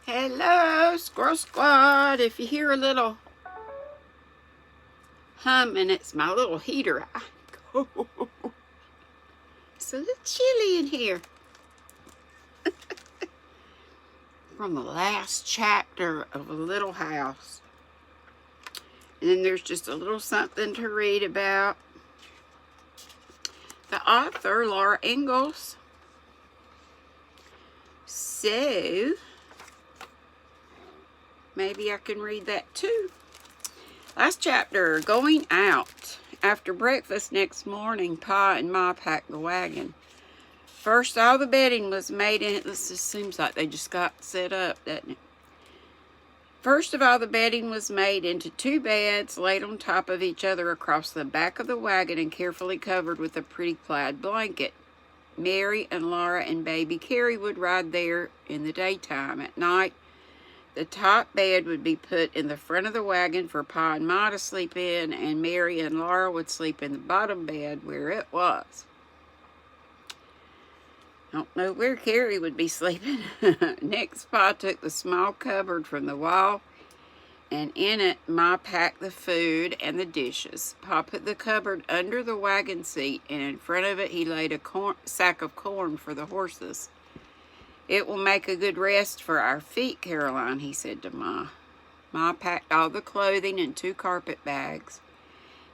Hello, Squirrel Squad. If you hear a little humming, it's my little heater. It's a little chilly in here. From the last chapter of A Little House. And then there's just a little something to read about. The author, Laura Ingalls. So, maybe I can read that too. Last chapter, going out. After breakfast next morning, Pa and Ma packed the wagon. First, all the bedding was made in it. This just seems like they just got set up, doesn't it? First of all, the bedding was made into 2 beds, laid on top of each other across the back of the wagon and carefully covered with a pretty plaid blanket. Mary and Laura and baby Carrie would ride there in the daytime. At night, the top bed would be put in the front of the wagon for Pa and Ma to sleep in, and Mary and Laura would sleep in the bottom bed where it was. Don't know where Carrie would be sleeping. Next, Pa took the small cupboard from the wall, and in it, Ma packed the food and the dishes. Pa put the cupboard under the wagon seat, and in front of it, he laid a sack of corn for the horses. It will make a good rest for our feet, Caroline, he said to Ma. Ma packed all the clothing in 2 carpet bags,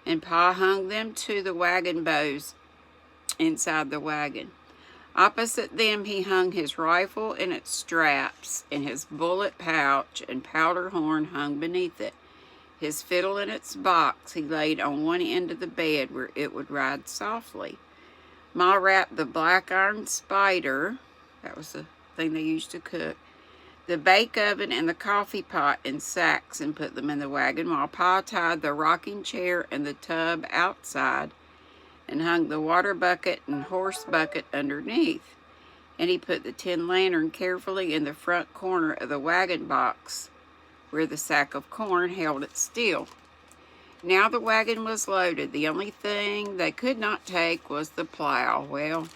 and Pa hung them to the wagon bows inside the wagon. Opposite them, he hung his rifle in its straps, and his bullet pouch and powder horn hung beneath it. His fiddle in its box he laid on one end of the bed where it would ride softly. Ma wrapped the black iron spider, that was the thing they used to cook, the bake oven and the coffee pot in sacks and put them in the wagon, while Pa tied the rocking chair and the tub outside and hung the water bucket and horse bucket underneath. And he put the tin lantern carefully in the front corner of the wagon box where the sack of corn held it still. Now the wagon was loaded. The only thing they could not take was the plow. Well,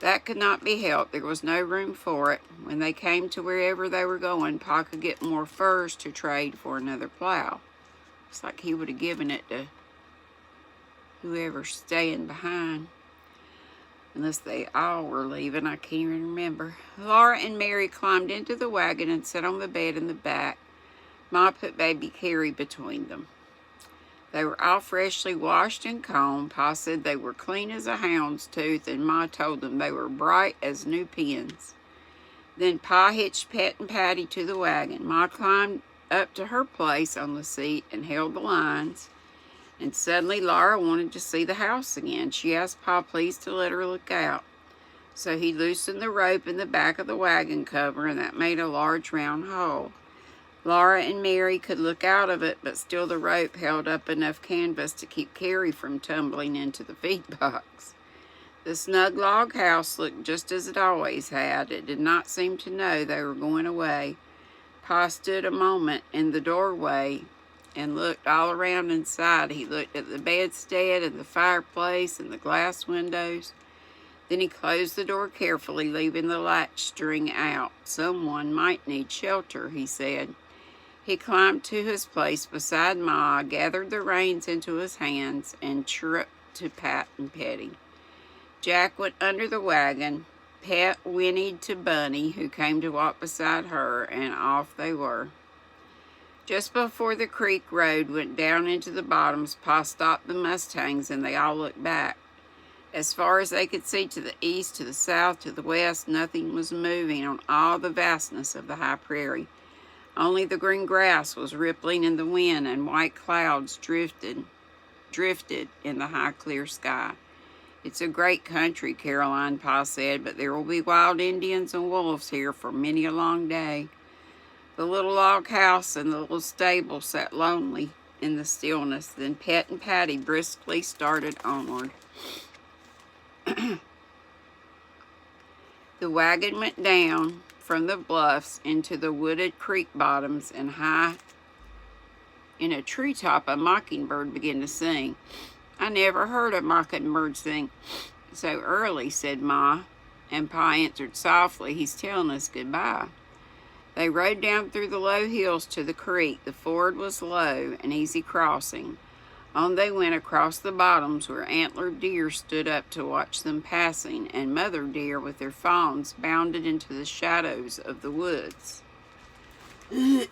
that could not be helped. There was no room for it. When they came to wherever they were going, Pa could get more furs to trade for another plow. It's like he would have given it to whoever's staying behind. Unless they all were leaving, I can't even remember. Laura and Mary climbed into the wagon and sat on the bed in the back. Ma put baby Carrie between them. They were all freshly washed and combed. Pa said they were clean as a hound's tooth, and Ma told them they were bright as new pins. Then Pa hitched Pet and Patty to the wagon. Ma climbed up to her place on the seat and held the lines. And suddenly Laura wanted to see the house again. She asked Pa please to let her look out. So he loosened the rope in the back of the wagon cover, and that made a large round hole. Laura and Mary could look out of it, but still the rope held up enough canvas to keep Carrie from tumbling into the feed box. The snug log house looked just as it always had. It did not seem to know they were going away. Pa stood a moment in the doorway and looked all around inside. He looked at the bedstead and the fireplace and the glass windows. Then he closed the door carefully, leaving the latch string out. Someone might need shelter, he said. He climbed to his place beside Ma, gathered the reins into his hands, and chirruped to Pat and Petty. Jack went under the wagon. Pet whinnied to Bunny, who came to walk beside her, and off they were. Just before the creek road went down into the bottoms, Pa stopped the mustangs, and they all looked back. As far as they could see, to the east, to the south, to the west, nothing was moving on all the vastness of the high prairie. Only the green grass was rippling in the wind, and white clouds drifted in the high, clear sky. It's a great country, Caroline, Pa said, but there will be wild Indians and wolves here for many a long day. The little log house and the little stable sat lonely in the stillness. Then Pet and Patty briskly started onward. The wagon went down from the bluffs into the wooded creek bottoms, and high in a treetop a mockingbird began to sing. I never heard a mockingbird sing so early, said Ma, and Pa answered softly, he's telling us goodbye. They rode down through the low hills to the creek. The ford was low, an easy crossing. On they went across the bottoms where antlered deer stood up to watch them passing, and mother deer with their fawns bounded into the shadows of the woods. And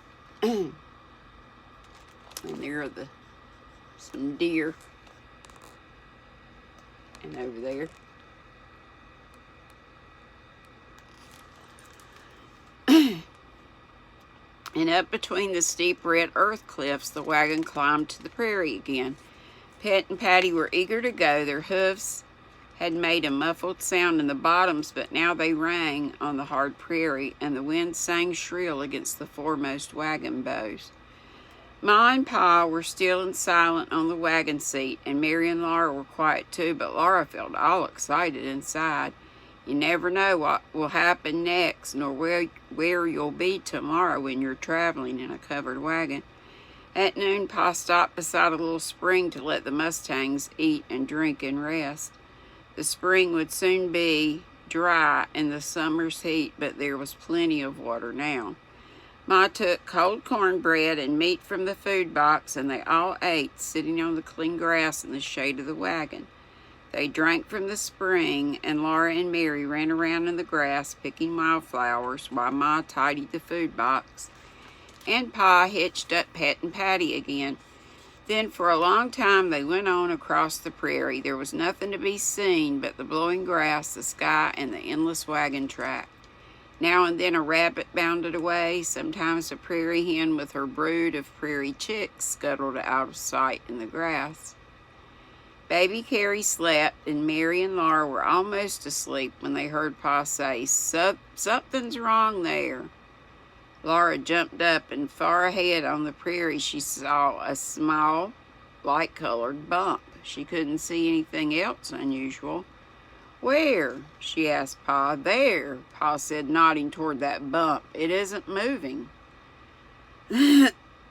there are some deer. And over there. And up between the steep red earth cliffs, the wagon climbed to the prairie again. Pet and Patty were eager to go. Their hoofs had made a muffled sound in the bottoms, but now they rang on the hard prairie, and the wind sang shrill against the foremost wagon bows. Ma and Pa were still and silent on the wagon seat, and Mary and Laura were quiet too, but Laura felt all excited inside. You never know what will happen next, nor where you'll be tomorrow when you're traveling in a covered wagon. At noon, Pa stopped beside a little spring to let the Mustangs eat and drink and rest. The spring would soon be dry in the summer's heat, but there was plenty of water now. Ma took cold cornbread and meat from the food box, and they all ate, sitting on the clean grass in the shade of the wagon. They drank from the spring, and Laura and Mary ran around in the grass picking wildflowers while Ma tidied the food box, and Pa hitched up Pet and Patty again. Then for a long time they went on across the prairie. There was nothing to be seen but the blowing grass, the sky, and the endless wagon track. Now and then a rabbit bounded away. Sometimes a prairie hen with her brood of prairie chicks scuttled out of sight in the grass. Baby Carrie slept, and Mary and Laura were almost asleep when they heard Pa say, "Something's wrong there." Laura jumped up, and far ahead on the prairie she saw a small, light-colored bump. She couldn't see anything else unusual. "Where?" she asked Pa. "There," Pa said, nodding toward that bump. "It isn't moving."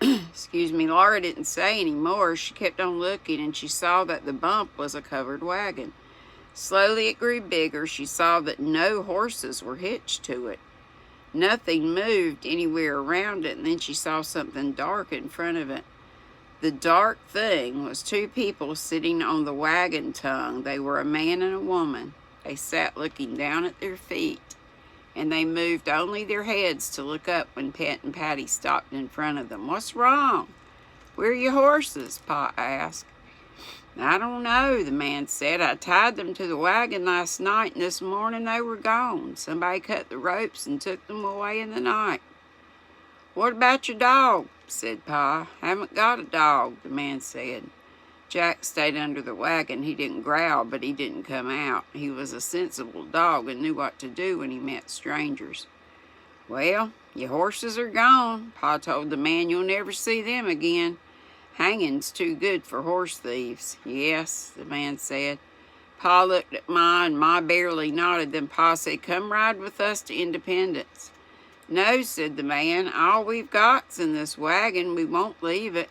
Excuse me, Laura didn't say any more. She kept on looking, and she saw that the bump was a covered wagon. Slowly it grew bigger. She saw that no horses were hitched to it. Nothing moved anywhere around it, and then she saw something dark in front of it. The dark thing was two people sitting on the wagon tongue. They were a man and a woman. They sat looking down at their feet, and they moved only their heads to look up when Pet and Patty stopped in front of them. "What's wrong? Where are your horses?" Pa asked. "I don't know," the man said. "I tied them to the wagon last night, and this morning they were gone. Somebody cut the ropes and took them away in the night." "What about your dog?" said Pa. "Haven't got a dog," the man said. Jack stayed under the wagon. He didn't growl, but he didn't come out. He was a sensible dog and knew what to do when he met strangers. "Well, your horses are gone," Pa told the man. "You'll never see them again. Hanging's too good for horse thieves." "Yes," the man said. Pa looked at Ma, and Ma barely nodded. Then Pa said, "Come ride with us to Independence." "No," said the man. "All we've got's in this wagon. We won't leave it."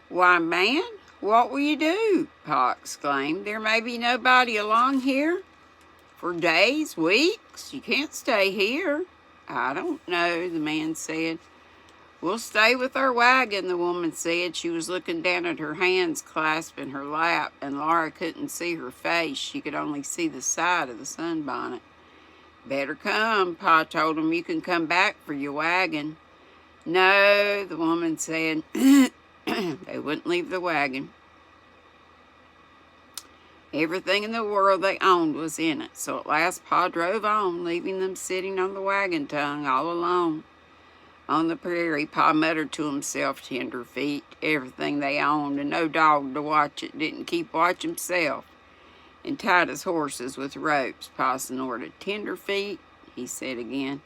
"Why, man, what will you do?" Pa exclaimed. "There may be nobody along here for days, weeks. You can't stay here." "I don't know," the man said. "We'll stay with our wagon," the woman said. She was looking down at her hands clasped in her lap, and Laura couldn't see her face. She could only see the side of the sunbonnet. "Better come," Pa told him. "You can come back for your wagon." "No," the woman said. They wouldn't leave the wagon. Everything in the world they owned was in it, so at last Pa drove on, leaving them sitting on the wagon tongue all alone. On the prairie, Pa muttered to himself, "Tenderfeet, everything they owned, and no dog to watch it, didn't keep watch himself," and tied his horses with ropes. Pa snorted. "Tenderfeet," he said again,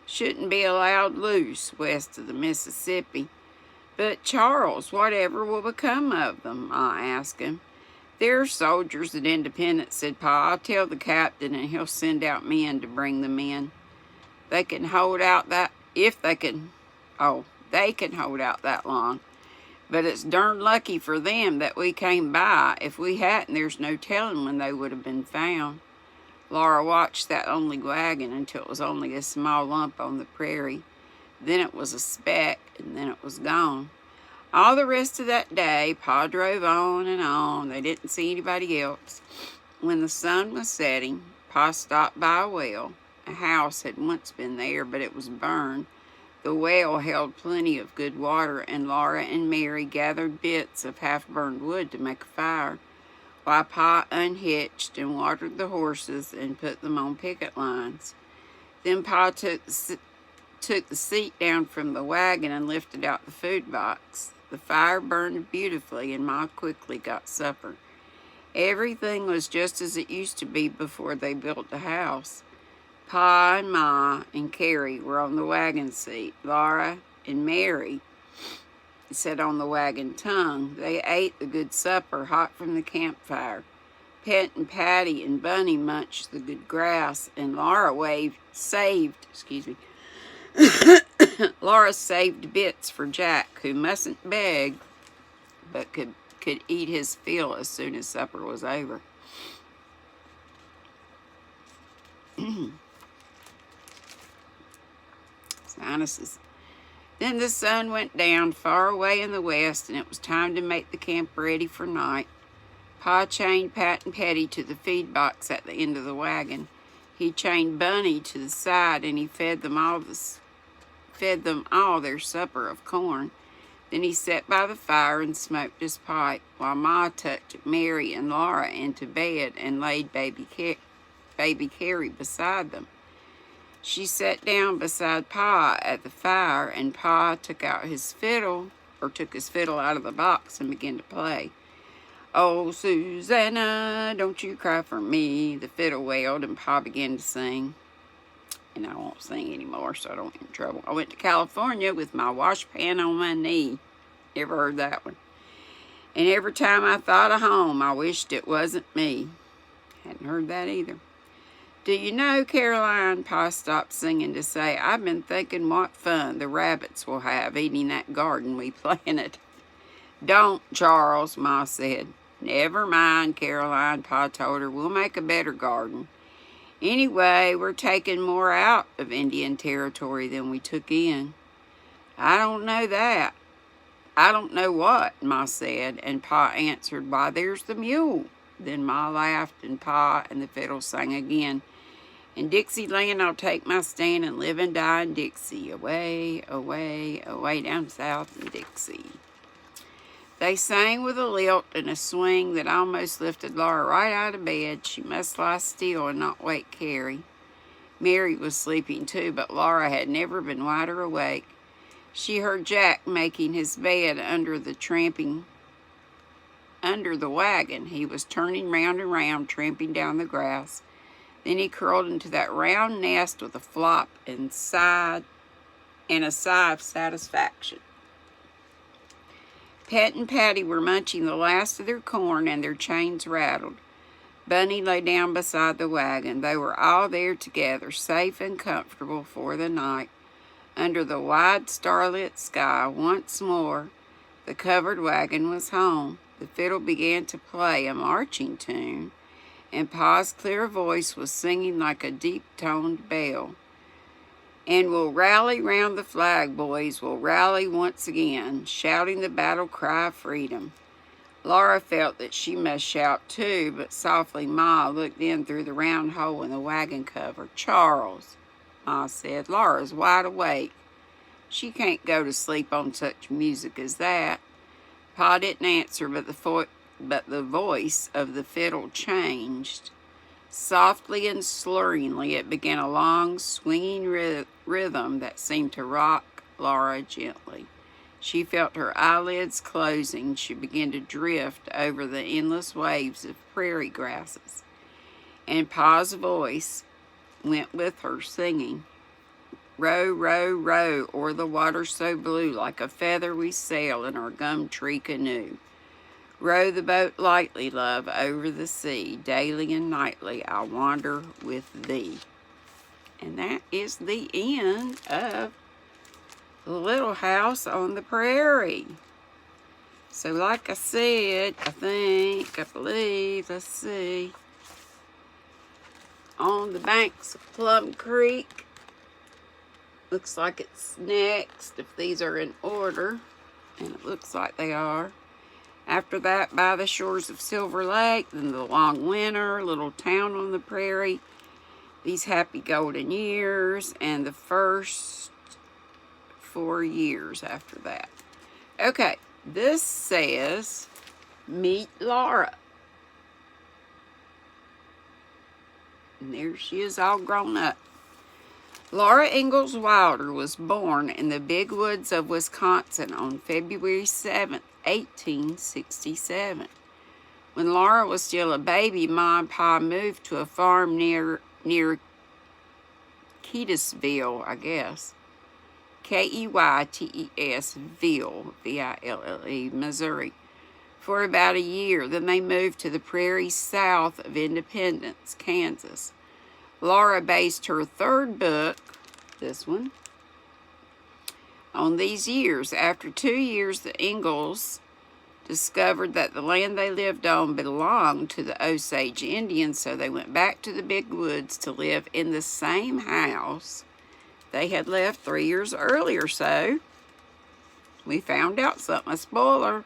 "shouldn't be allowed loose west of the Mississippi." "But, Charles, whatever will become of them?" Ma asked him. "They're soldiers at Independence," said Pa. "I'll tell the captain, and he'll send out men to bring them in. They can hold out that, they can hold out that long. But it's darn lucky for them that we came by. If we hadn't, there's no telling when they would have been found." Laura watched that only wagon until it was only a small lump on the prairie. Then it was a speck, and then it was gone. All the rest of that day, Pa drove on and on. They didn't see anybody else. When the sun was setting, Pa stopped by a well. A house had once been there, but it was burned. The well held plenty of good water, and Laura and Mary gathered bits of half-burned wood to make a fire, while Pa unhitched and watered the horses and put them on picket lines. Then Pa took the seat down from the wagon and lifted out the food box. The fire burned beautifully, and Ma quickly got supper. Everything was just as it used to be before they built the house. Pa and Ma and Carrie were on the wagon seat. Laura and Mary sat on the wagon tongue. They ate the good supper hot from the campfire. Pet and Patty and Bunny munched the good grass, and Laura Laura saved bits for Jack, who mustn't beg, but could eat his fill as soon as supper was over. Sinuses. Then the sun went down far away in the west, and it was time to make the camp ready for night. Pa chained Pat and Petty to the feed box at the end of the wagon. He chained Bunny to the side, and he fed them all their supper of corn. Then he sat by the fire and smoked his pipe, while Ma tucked Mary and Laura into bed and laid baby Carrie beside them. She sat down beside Pa at the fire, and Pa took his fiddle out of the box and began to play. "Oh, Susanna, don't you cry for me," the fiddle wailed, and Pa began to sing. And I won't sing anymore, so I don't get in trouble. "I went to California with my washpan on my knee." Ever heard that one? "And every time I thought of home, I wished it wasn't me." Hadn't heard that either. "Do you know, Caroline," Pa stopped singing to say, "I've been thinking what fun the rabbits will have eating that garden we planted." "Don't, Charles," Ma said. "Never mind, Caroline," Pa told her. "We'll make a better garden. Anyway, we're taking more out of Indian Territory than we took in." "I don't know that." "I don't know what," Ma said, and Pa answered, "Why, there's the mule." Then Ma laughed, and Pa and the fiddle sang again. "In Dixieland I'll take my stand and live and die in Dixie, away, away, away down south in Dixie." They sang with a lilt and a swing that almost lifted Laura right out of bed. She must lie still and not wake Carrie. Mary was sleeping too, but Laura had never been wider awake. She heard Jack making his bed under the wagon. He was turning round and round, tramping down the grass. Then he curled into that round nest with a flop and a sigh of satisfaction. Pet and Patty were munching the last of their corn, and their chains rattled. Bunny lay down beside the wagon. They were all there together, safe and comfortable for the night. Under the wide starlit sky, once more, the covered wagon was home. The fiddle began to play a marching tune, and Pa's clear voice was singing like a deep-toned bell. "And we'll rally round the flag, boys, we'll rally once again, shouting the battle cry of freedom." Laura felt that she must shout too, but softly Ma looked in through the round hole in the wagon cover. "Charles," Ma said, "Laura's wide awake. She can't go to sleep on such music as that." Pa didn't answer, but the voice of the fiddle changed. Softly and slurringly, it began a long, swinging rhythm that seemed to rock Laura gently. She felt her eyelids closing. She began to drift over the endless waves of prairie grasses. And Pa's voice went with her, singing, "Row, row, row, o'er the water so blue, like a feather we sail in our gum tree canoe. Row the boat lightly, love, over the sea. Daily and nightly I'll wander with thee." And that is the end of The Little House on the Prairie. So like I said, I believe, let's see, on the banks of Plum Creek, Looks like it's next, if these are in order. And it looks like they are. After that, By the Shores of Silver Lake, then The Long Winter, Little Town on the Prairie, These Happy Golden Years, and the first 4 years after that. Okay, this says, Meet Laura. And there she is all grown up. Laura Ingalls Wilder was born in the big woods of Wisconsin on February 7th, 1867. When Laura was still a baby, Ma and Pa moved to a farm near Keydesville, I guess. Keytes, Ville, Ville, Missouri, for about a year. Then they moved to the prairies south of Independence, Kansas. Laura based her third book, this one, on these years. After 2 years, the Ingalls discovered that the land they lived on belonged to the Osage Indians, so they went back to the big woods to live in the same house they had left 3 years earlier. So we found out something, a spoiler.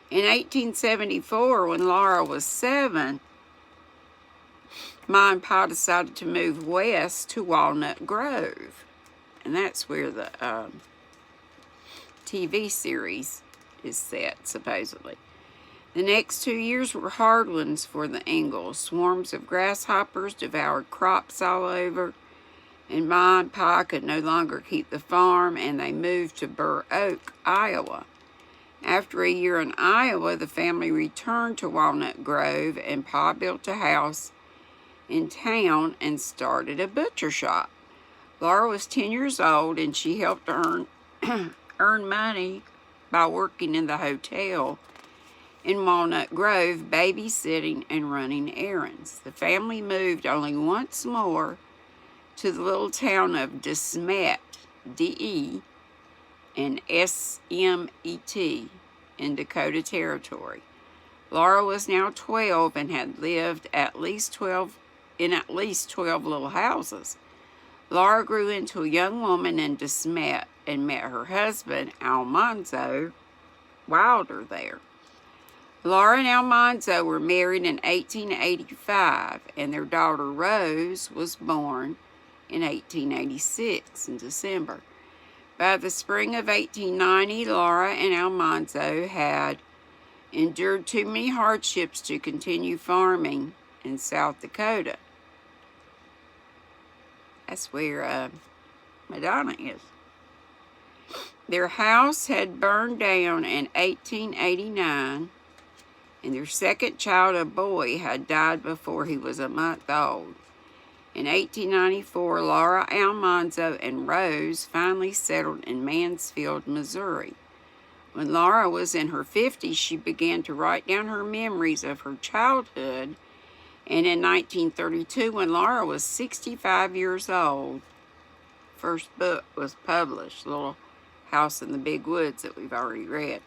In 1874, when Laura was 7, Ma and Pa decided to move west to Walnut Grove. And that's where the TV series is set, supposedly. The next 2 years were hard ones for the Ingalls. Swarms of grasshoppers devoured crops all over, and Ma and Pa could no longer keep the farm, and they moved to Burr Oak, Iowa. After a year in Iowa, the family returned to Walnut Grove, and Pa built a house in town and started a butcher shop. Laura was 10 years old, and she helped earn money by working in the hotel in Walnut Grove, babysitting and running errands. The family moved only once more to the little town of DeSmet, D-E, and S-M-E-T, in Dakota Territory. Laura was now 12 and had lived in at least 12 little houses. Laura grew into a young woman in DeSmet and met her husband, Almanzo Wilder, there. Laura and Almanzo were married in 1885, and their daughter Rose was born in 1886 in December. By the spring of 1890, Laura and Almanzo had endured too many hardships to continue farming in South Dakota. That's where Madonna is. Their house had burned down in 1889, and their second child, a boy, had died before he was a month old. In 1894, Laura, Almanzo, and Rose finally settled in Mansfield, Missouri. When Laura was in her 50s, she began to write down her memories of her childhood, and in 1932, when Laura was 65 years old, first book was published, Little House in the Big Woods, that we've already read.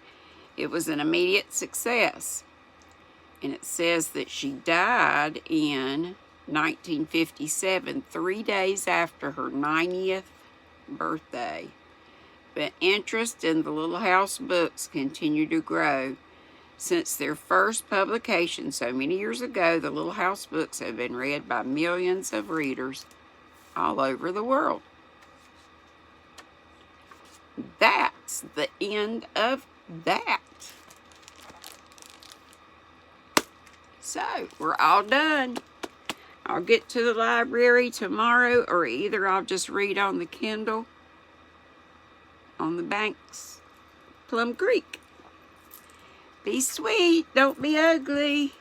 It was an immediate success, and it says that she died in 1957, 3 days after her 90th birthday. But interest in the Little House books continued to grow. Since their first publication so many years ago, the Little House books have been read by millions of readers all over the world. That's the end of that. So, we're all done. I'll get to the library tomorrow, or either I'll just read on the Kindle on the banks, Plum Creek. Be sweet, don't be ugly.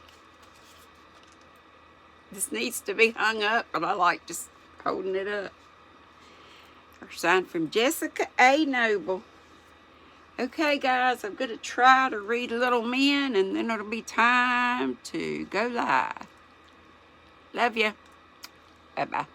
This needs to be hung up, but I like just holding it up. Our sign from Jessica A. Noble. Okay, guys, I'm going to try to read Little Men, and then it'll be time to go live. Love you. Bye-bye.